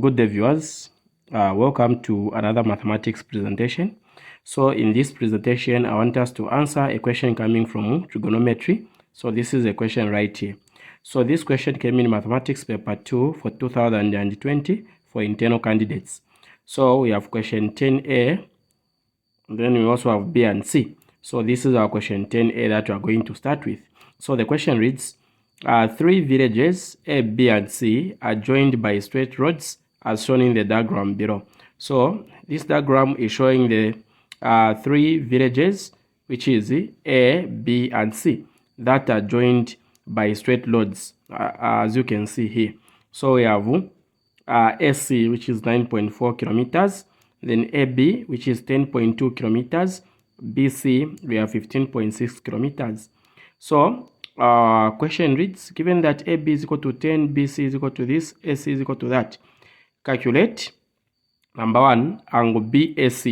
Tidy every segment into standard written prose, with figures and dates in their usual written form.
Good day, viewers. Welcome to another mathematics presentation. So in this presentation, I want us to answer a question coming from trigonometry. So this is a question right here. So this question came in mathematics paper 2 for 2020 for internal candidates. So we have question 10A, then we also have B and C. So this is our question 10A that we are going to start with. So the question reads, three villages A, B, and C are joined by straight roads as shown in the diagram below. So this diagram is showing the three villages, which is A, B, and C, that are joined by straight roads, as you can see here. So we have AC, which is 9.4 kilometers, then AB, which is 10.2 kilometers, BC, we have 15.6 kilometers. So question reads, given that AB is equal to 10, BC is equal to this, AC is equal to that, calculate, number 1, angle BAC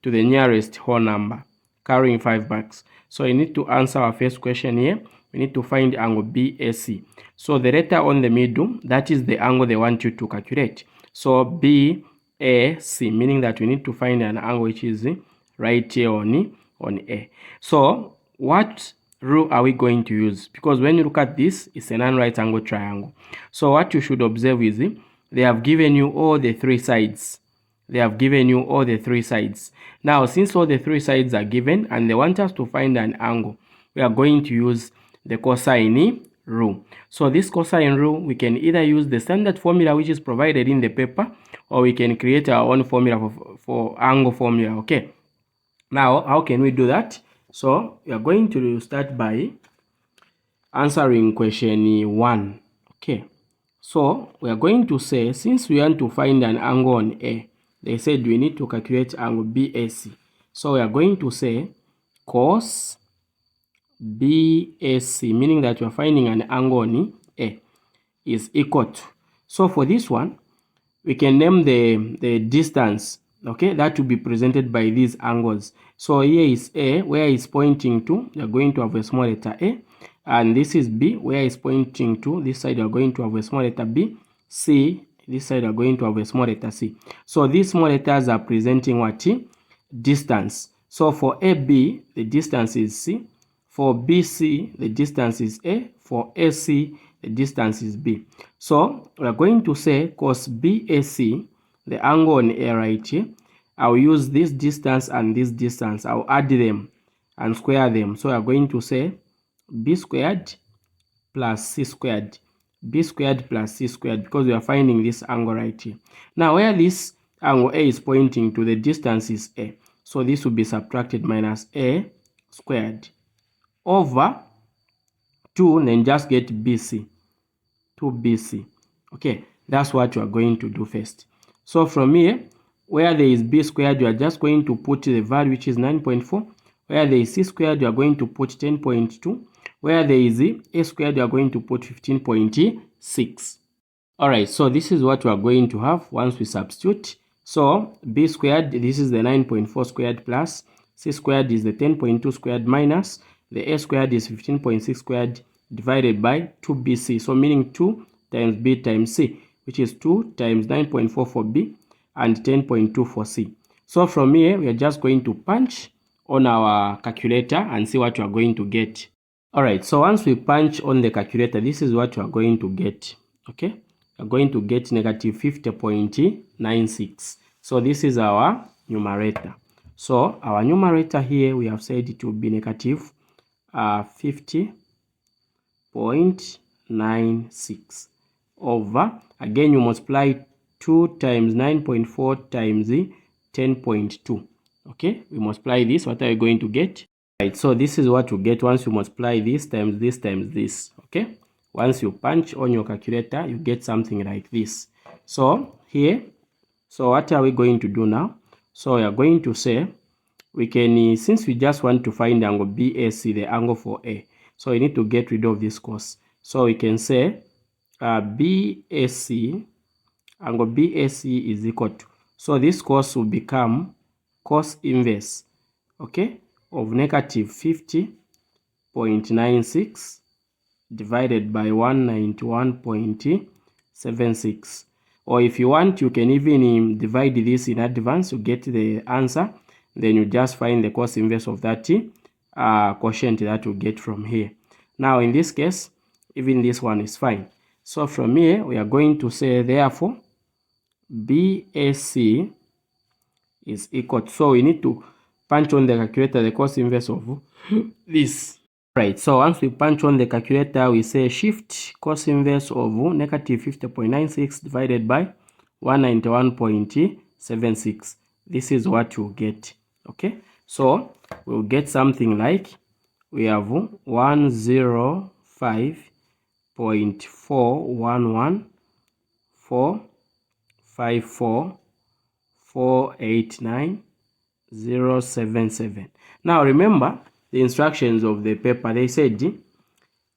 to the nearest whole number, carrying 5 marks. So you need to answer our first question here. We need to find angle BAC. So the letter on the middle, that is the angle they want you to calculate. So BAC, meaning that we need to find an angle which is right here on A. So what rule are we going to use? Because when you look at this, it's a non-right angle triangle. So what you should observe is they have given you all the three sides. They have given you all the three sides. Now, since all the three sides are given and they want us to find an angle, we are going to use the cosine rule. So this cosine rule, we can either use the standard formula which is provided in the paper, or we can create our own formula for angle formula. Okay. Now, how can we do that? So we are going to start by answering question 1. Okay. So we are going to say, since we want to find an angle on A, they said we need to calculate angle BAC. So we are going to say cos BAC, meaning that we are finding an angle on A, is equal to. So for this one, we can name the distance, okay, that will be presented by these angles. So here is A, where it's pointing to, we are going to have a small letter A. And this is B, where it's pointing to, this side we are going to have a small letter B. C, this side we are going to have a small letter C. So these small letters are presenting what? Distance. So for AB, the distance is C. For BC, the distance is A. For AC, the distance is B. So we are going to say cos BAC, the angle on A right here, I'll use this distance and this distance. I'll add them and square them. So we are going to say B squared plus C squared. B squared plus C squared, because we are finding this angle right here. Now where this angle A is pointing to, the distance is A. So this will be subtracted minus A squared over 2, and then just get BC. 2BC. Okay, that's what you are going to do first. So from here, where there is B squared, you are just going to put the value which is 9.4. Where there is C squared, you are going to put 10.2. Where there is A squared, you are going to put 15.6. Alright, so this is what we are going to have once we substitute. So B squared, this is the 9.4 squared plus C squared is the 10.2 squared minus the A squared is 15.6 squared divided by 2BC. So meaning 2 times B times C, which is 2 times 9.4 for B and 10.2 for C. So from here, we are just going to punch on our calculator and see what we are going to get. Alright, so once we punch on the calculator, this is what we are going to get. Okay, we are going to get negative 50.96. So this is our numerator. So our numerator here, we have said it will be negative 50.96 over, again you multiply 2 times 9.4 times 10.2. Okay, we multiply this, what are you going to get? Right, so this is what you get once you multiply this times this times this. Okay, once you punch on your calculator, you get something like this. So here, so what are we going to do now? So we are going to say, we can, since we just want to find angle BAC, the angle for A, so we need to get rid of this cos. So we can say BAC, angle BAC is equal to, so this cos will become cos inverse, okay, of negative 50.96 divided by 191.76. Or if you want, you can even divide this in advance to get the answer. Then you just find the cos inverse of that quotient that you get from here. Now in this case, even this one is fine. So from here, we are going to say therefore BAC is equal to, so we need to punch on the calculator the cos inverse of this. Right, so once we punch on the calculator, we say shift cos inverse of negative 50.96 divided by 191.76. This is what you get. Okay, so we'll get something like, we have 105.411454077. Now remember the instructions of the paper. They said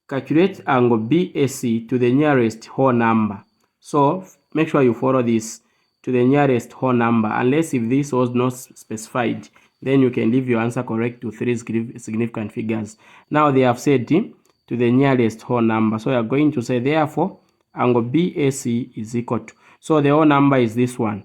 calculate angle BAC to the nearest whole number. So make sure you follow this, to the nearest whole number, unless if this was not specified, then you can leave your answer correct to 3 significant figures. Now they have said to the nearest whole number, so you are going to say therefore angle BAC is equal to, so the whole number is this one.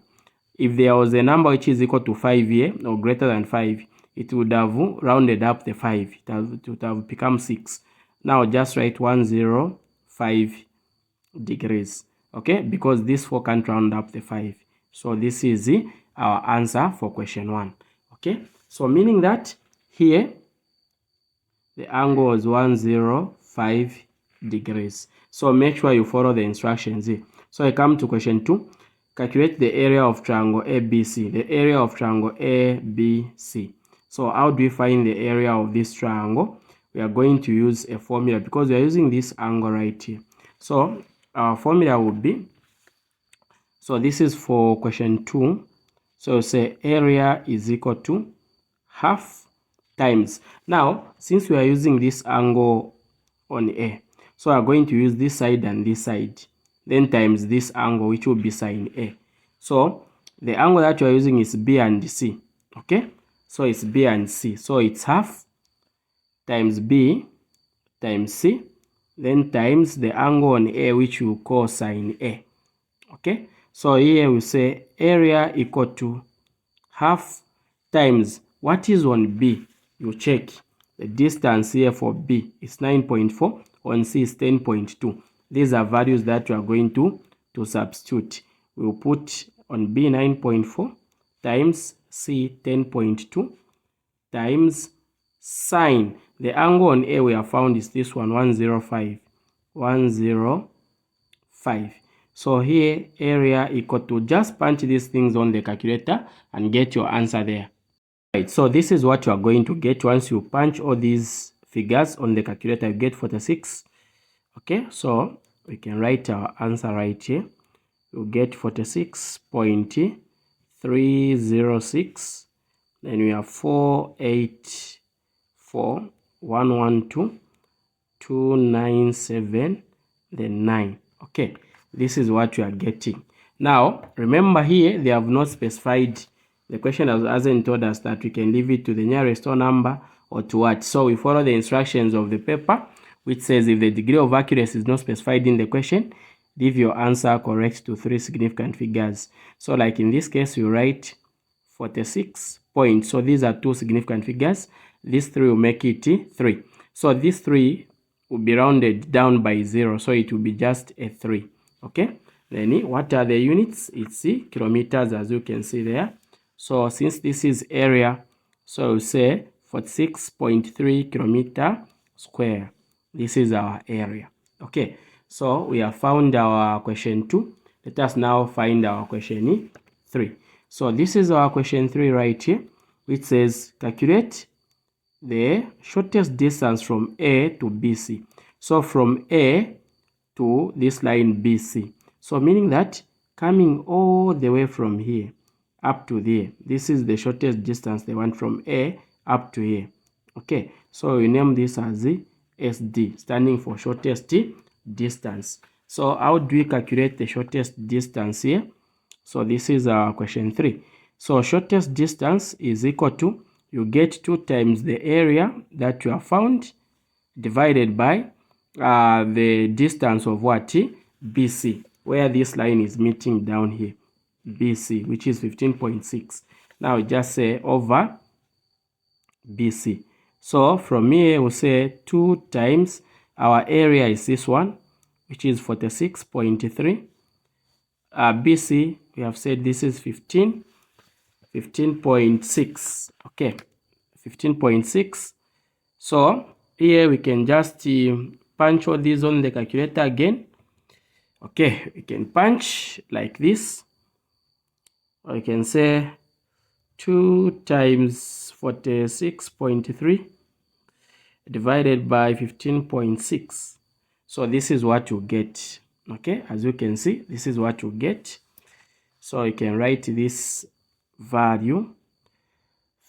If there was a number which is equal to 5 here or greater than 5, it would have rounded up the 5. It would have become 6. Now just write 105 degrees, okay, because this 4 can't round up the 5. So this is our answer for question 1. Okay, so meaning that here the angle was 105 degrees. So make sure you follow the instructions here. So I come to question 2. Calculate the area of triangle ABC. The area of triangle ABC. So how do we find the area of this triangle? We are going to use a formula because we are using this angle right here. So our formula would be, so this is for question 2. So say area is equal to half times. Now, since we are using this angle on A, so we are going to use this side and this side, then times this angle, which will be sine A. So the angle that you are using is B and C. Okay, so it's B and C. So it's half times B times C, then times the angle on A, which we call sine A. Okay, so here we say area equal to half times what is on B. You check the distance here for B is 9.4, on C is 10.2. These are values that we are going to substitute. We'll put on B 9.4 times C 10.2 times sine. The angle on A we have found is this one, 105. 105. So here area equal to, just punch these things on the calculator and get your answer there. Right, so this is what you are going to get once you punch all these figures on the calculator. You get 46. Okay, so we can write our answer right here. You get 46.306. Then we have 484,112,297, then 9. Okay, this is what you are getting. Now, remember here, they have not specified, the question hasn't told us that we can leave it to the nearest whole number or to what. So we follow the instructions of the paper, which says if the degree of accuracy is not specified in the question, leave your answer correct to 3 significant figures. So like in this case, you write 46 points. So these are 2 significant figures. These 3 will make it 3. So these 3 will be rounded down by 0. So it will be just a 3. Okay. Then what are the units? It's kilometers, as you can see there. So since this is area, so we'll say 46.3 kilometer square. This is our area. Okay. So we have found our question 2. Let us now find our question 3. So this is our question 3 right here, which says calculate the shortest distance from A to BC. So from A to this line BC. So meaning that coming all the way from here up to there, this is the shortest distance they want from A up to here. Okay, so we name this as SD, standing for shortest distance. So how do we calculate the shortest distance here? So this is our question 3. So shortest distance is equal to, you get 2 times the area that you have found divided by the distance of what? BC. where this line is meeting down here, BC, which is 15.6. Now just say over BC. So from here we'll say 2 times our area is this one, which is 46.3. BC, we have said this is 15.6. Okay, 15.6. So here we can just punch all these on the calculator again. Okay, we can punch like this. Or we can say 2 times 46.3 divided by 15.6. So this is what you get. Okay, as you can see, this is what you get. So you can write this value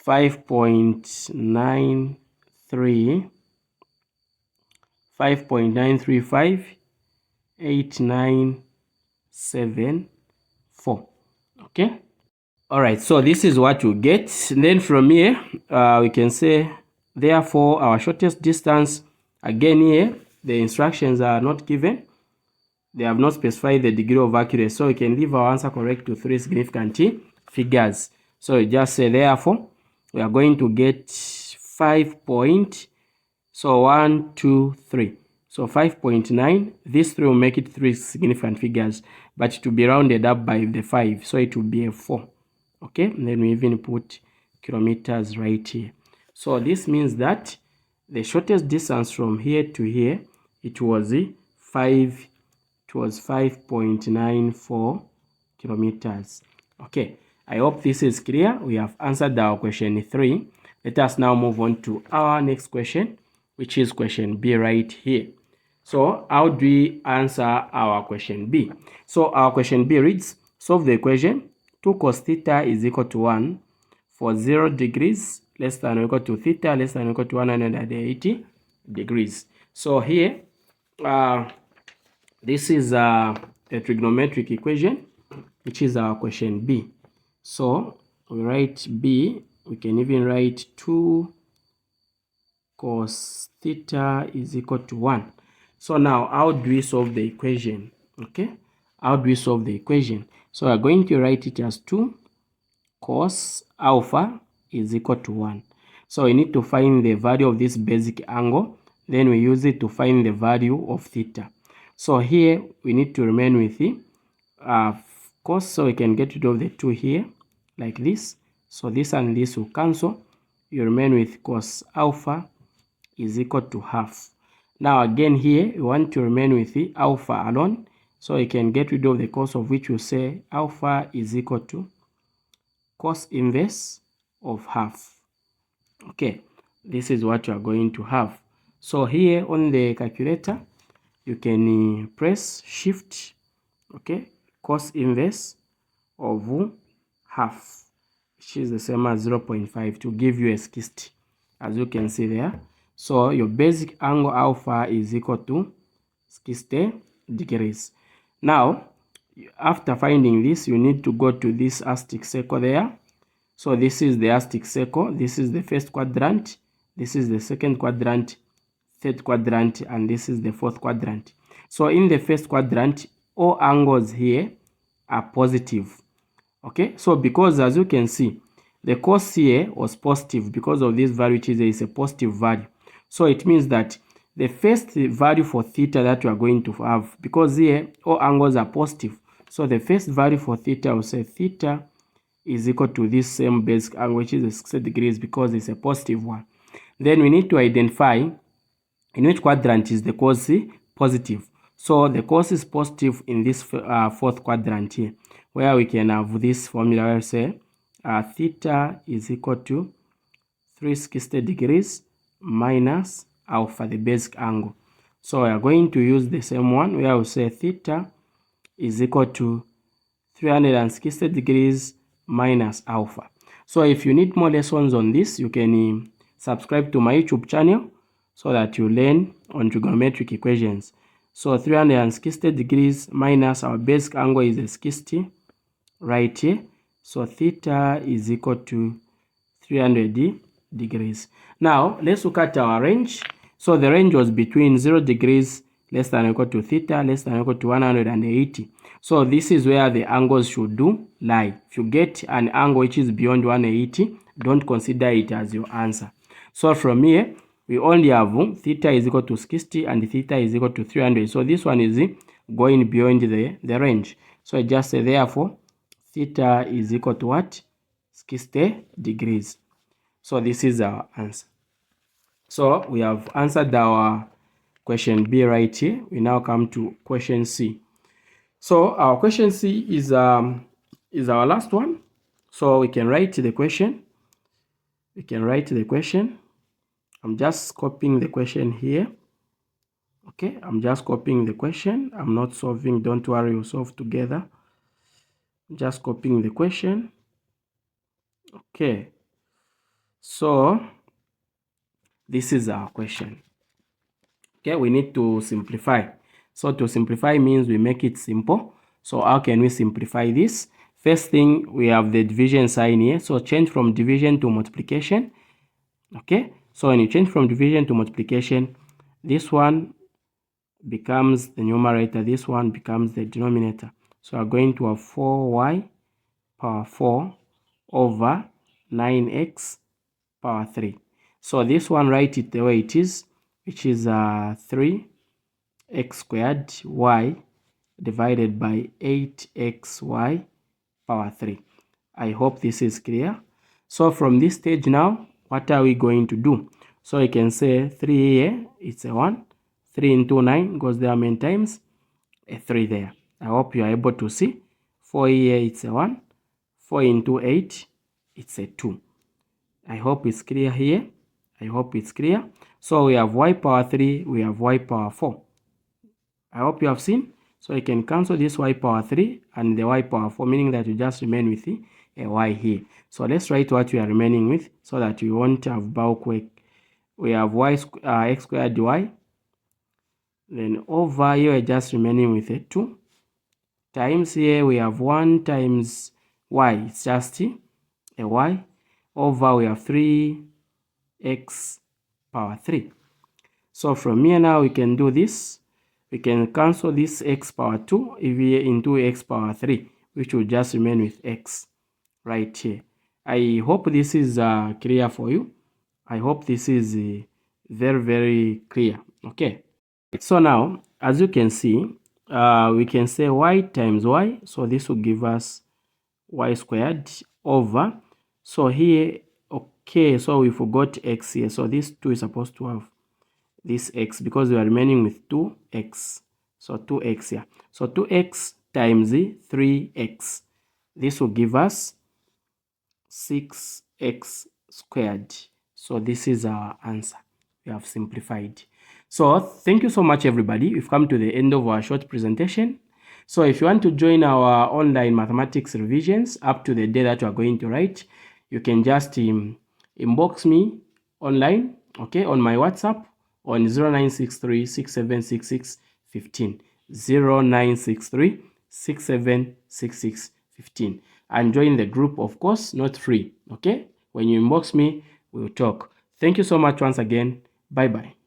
5.9358974. Okay, all right, so this is what you get. And then from here we can say therefore our shortest distance, again here the instructions are not given, they have not specified the degree of accuracy, so we can leave our answer correct to 3 significant figures. So you just say therefore we are going to get 5.123. So 5.9, these 3 will make it 3 significant figures, but to be rounded up by the 5, so it will be a 4. Okay, and then we even put kilometers right here. So this means that the shortest distance from here to here, it was 5.94 kilometers. Okay, I hope this is clear. We have answered our question 3. Let us now move on to our next question, which is question B right here. So how do we answer our question B? So our question B reads, solve the equation 2 cos theta is equal to 1 for 0 degrees less than or equal to theta less than or equal to 180 degrees. So here, this is a trigonometric equation, which is our question B. So we write B, we can even write 2 cos theta is equal to 1. So now, how do we solve the equation? Okay, how do we solve the equation? So we are going to write it as 2 cos alpha is equal to 1. So we need to find the value of this basic angle, then we use it to find the value of theta. So here we need to remain with the cos, so we can get rid of the 2 here like this. So this and this will cancel. You remain with cos alpha is equal to half. Now again here we want to remain with the alpha alone, so you can get rid of the cos, of which you say alpha is equal to cos inverse of half. Okay, this is what you are going to have. So here on the calculator you can press shift, okay, cos inverse of half, which is the same as 0.5, to give you a 60, as you can see there. So your basic angle alpha is equal to 60 degrees. Now, after finding this, you need to go to this asterisk circle there. So this is the asterisk circle. This is the first quadrant. This is the second quadrant, third quadrant, and this is the fourth quadrant. So in the first quadrant, all angles here are positive. Okay, so because as you can see, the cos here was positive because of this value, which is a positive value. So it means that the first value for theta that we are going to have, because here all angles are positive, so the first value for theta will say theta is equal to this same basic angle, which is 60 degrees, because it's a positive one. Then we need to identify in which quadrant is the cos positive. So the cos is positive in this fourth quadrant here, where we can have this formula where we say theta is equal to 360 degrees minus alpha, the basic angle. So we are going to use the same one where we say theta is equal to 360 degrees minus alpha. So if you need more lessons on this, you can subscribe to my YouTube channel so that you learn on trigonometric equations. So 360 degrees minus our basic angle is a 60 right here. So theta is equal to 300 degrees. Now let's look at our range. So the range was between 0 degrees less than or equal to theta, less than or equal to 180. So this is where the angles should lie. If you get an angle which is beyond 180, don't consider it as your answer. So from here, we only have theta is equal to 60 and theta is equal to 300. So this one is going beyond the range. So I just say therefore theta is equal to what? 60 degrees. So this is our answer. So we have answered our question B right here. We now come to question C. So our question C is our last one. So we can write the question. I'm just copying the question here. Okay, I'm just copying the question. I'm not solving. Don't worry, we'll solve together. I'm just copying the question. Okay, so this is our question. Okay, we need to simplify. So to simplify means we make it simple. So how can we simplify this? First thing, we have the division sign here. So change from division to multiplication. Okay, so when you change from division to multiplication, this one becomes the numerator, this one becomes the denominator. So we're going to have 4y power 4 over 9x power 3. So this one, write it the way it is, which is 3x squared y divided by 8xy power 3. I hope this is clear. So from this stage now, what are we going to do? So you can say 3 here, it's a 1. 3 into 9 goes there many times, a 3 there. I hope you are able to see. 4 here, it's a 1. 4 into 8, it's a 2. I hope it's clear here. I hope it's clear. So we have y power 3, we have y power 4. I hope you have seen. So you can cancel this y power 3 and the y power 4, meaning that you just remain with a y here. So let's write what we are remaining with so that we won't have bulk work. We have x squared y. Then over here, we're just remaining with a 2. Times here, we have 1 times y. It's just a y. Over, we have 3x power 3. So from here now, we can do this. We can cancel this x power 2 into x power 3, which will just remain with x right here. I hope this is clear for you. I hope this is very, very clear. Okay. So now, as you can see, we can say y times y. So this will give us y squared over. So here, okay, so we forgot x here. So this 2 is supposed to have this x because we are remaining with 2x. So 2x here. So 2x times 3x. This will give us 6x squared. So this is our answer. We have simplified. So thank you so much, everybody. We've come to the end of our short presentation. So if you want to join our online mathematics revisions up to the day that you are going to write, you can just inbox me online, okay, on my WhatsApp on 0963 6766 15. 0963 6766 15. And join the group, of course, not free, okay? When you inbox me, we'll talk. Thank you so much once again. Bye-bye.